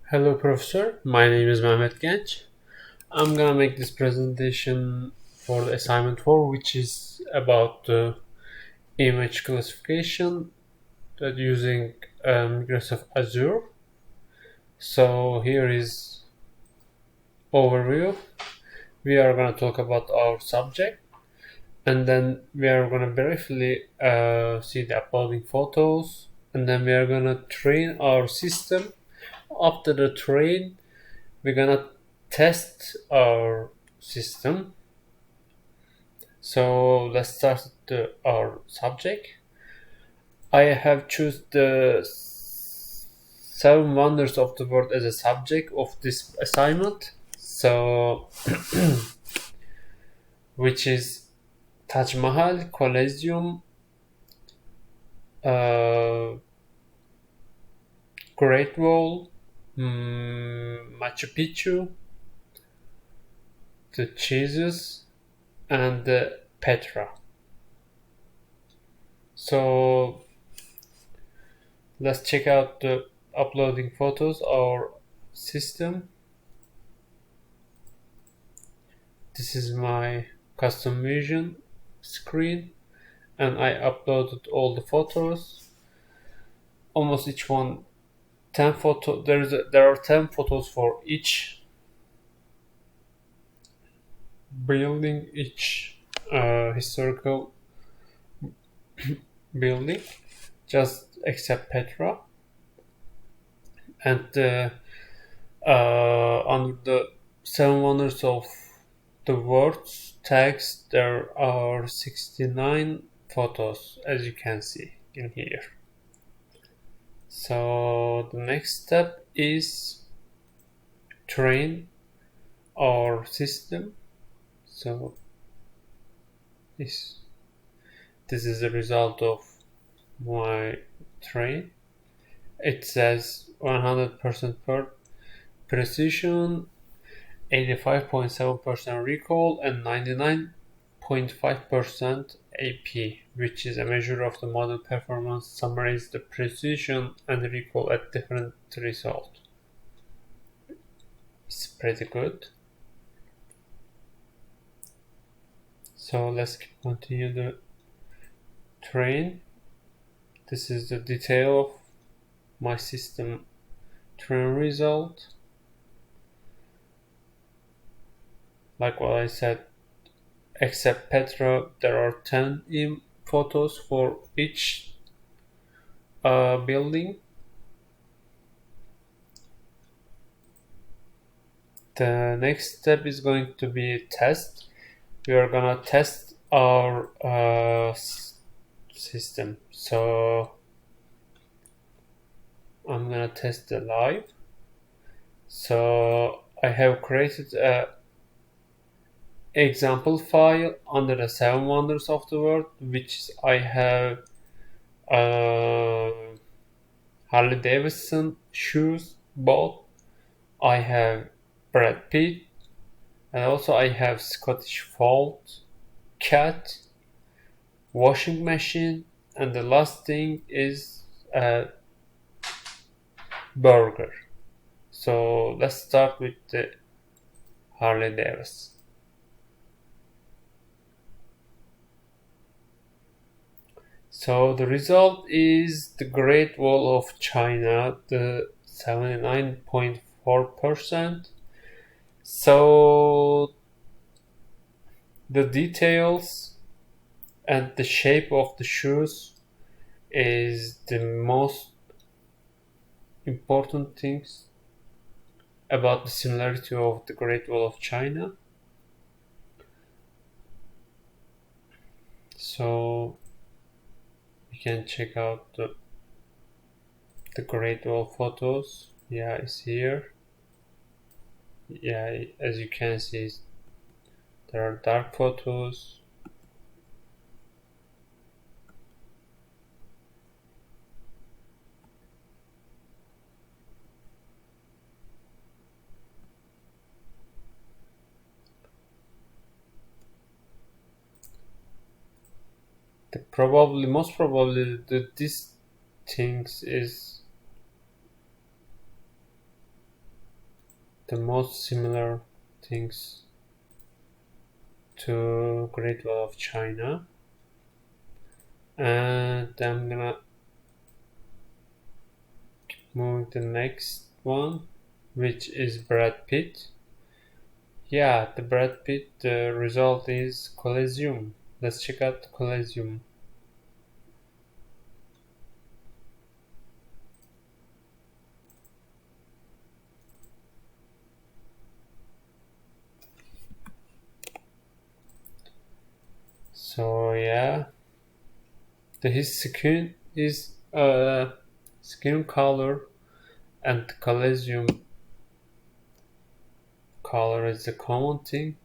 Hello, Professor. My name is Mehmet Genç. I'm gonna make this presentation for the assignment 4, which is about the image classification that using Microsoft Azure. So here is overview. We are gonna talk about our subject, and then we are gonna briefly see the uploading photos, and then we are gonna train our system. After the train, we're gonna test our system. So let's start our subject. I have choose the seven wonders of the world as a subject of this assignment. So which is Taj Mahal, Colosseum, uh, Great Wall, Machu Picchu, the Jesus, and Petra. So let's check out the uploading photos our system. This is my custom vision screen, and I uploaded all the photos. Almost each one 10 photo. There are 10 photos for each building, each historical building, just except Petra. And under the seven wonders of the words tags, there are 69 photos, as you can see in here. So the next step is train our system. So this is the result of my train. It says 100% per precision, 85.7% recall, and 99.5% AP, which is a measure of the model performance, summarizes the precision and recall at different results. It's pretty good. So let's continue the train. This is the detail of my system train result. Like what I said, except Petra, there are 10 photos for each building. The next step is going to be a test. We are gonna test our system. So I'm gonna test the live. So I have created a example file under the seven wonders of the world, which I have uh, Harley Davidson shoes bought. I have Brad Pitt, and also I have Scottish Fold, cat, washing machine, and the last thing is a burger. So let's start with the Harley Davidson. So the result is the Great Wall of China, the 79.4%. So the details and the shape of the shoes is the most important things about the similarity of the Great Wall of China. So you can check out the Great Wall photos. Yeah, it's here. Yeah, as you can see, there are dark photos. Most probably, this things is the most similar things to Great Wall of China. And I'm gonna move the next one, which is Brad Pitt. Yeah, the Brad Pitt, the result is Coliseum. Let's check out the Coliseum. So yeah, his skin is skin color and Coliseum color is the common thing.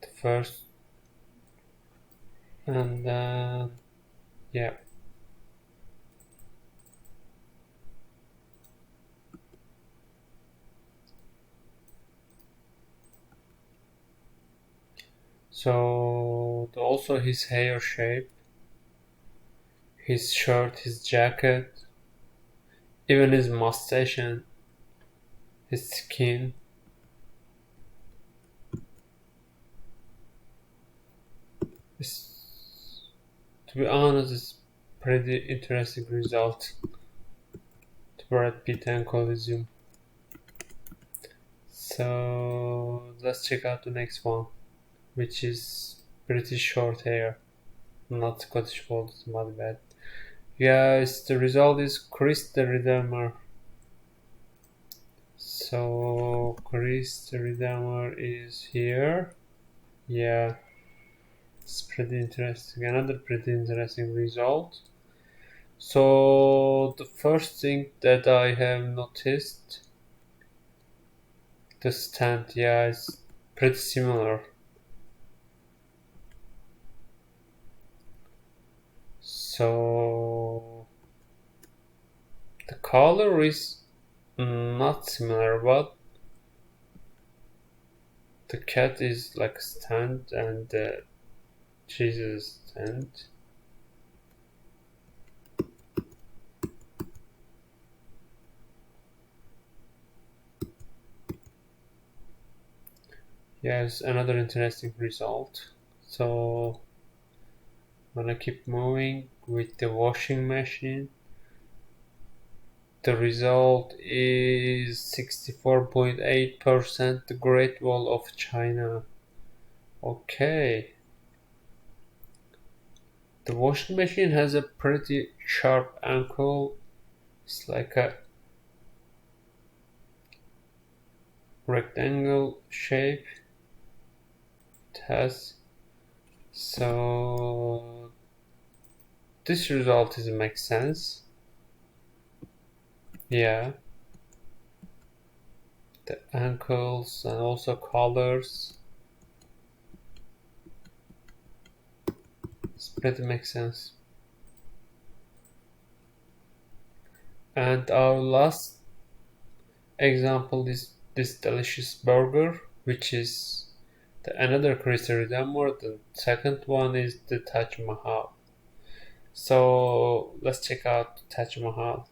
The first and yeah. So also his hair shape, his shirt, his jacket, even his mustache and his skin. It's, to be honest, it's pretty interesting result to Brad Pitt and Coliseum. So let's check out the next one, which is pretty short hair, not Scottish Fold, my bad. Yes, the result is Chris the Redeemer. So Chris the Redeemer is here. Yeah, it's pretty interesting. Another pretty interesting result. So the first thing that I have noticed, the stand, yeah, is pretty similar. So the color is not similar, but the cat is like a stand and the cheese is stand. Yes, another interesting result. So I'm gonna keep moving with the washing machine. The result is 64.8% the Great Wall of China. Okay. The washing machine has a pretty sharp angle. It's like a rectangle shape. It has. So this result is makes sense. Yeah. The ankles and also colors. It's pretty makes sense. And our last example is this delicious burger, which is another Christy Redeemer. The second one is the Taj Mahal. So let's check out Taj Mahal.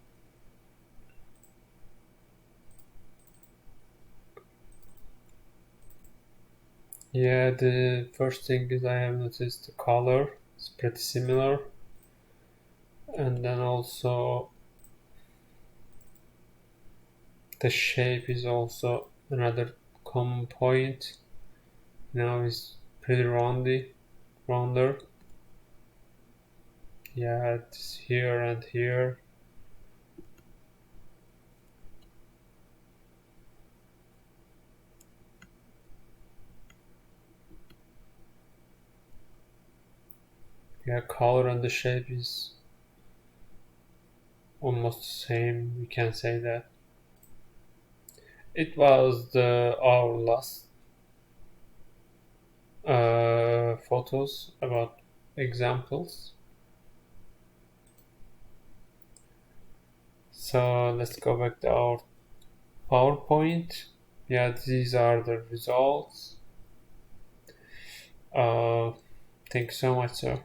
Yeah, the first thing is I have noticed the color. It's pretty similar. And then also the shape is also another common point. Now it's pretty rounder. Yeah, it's here and here. Yeah, color and the shape is almost the same. We can say that. It was our last photos about examples. So let's go back to our PowerPoint. Yeah, these are the results. Thank you so much, sir.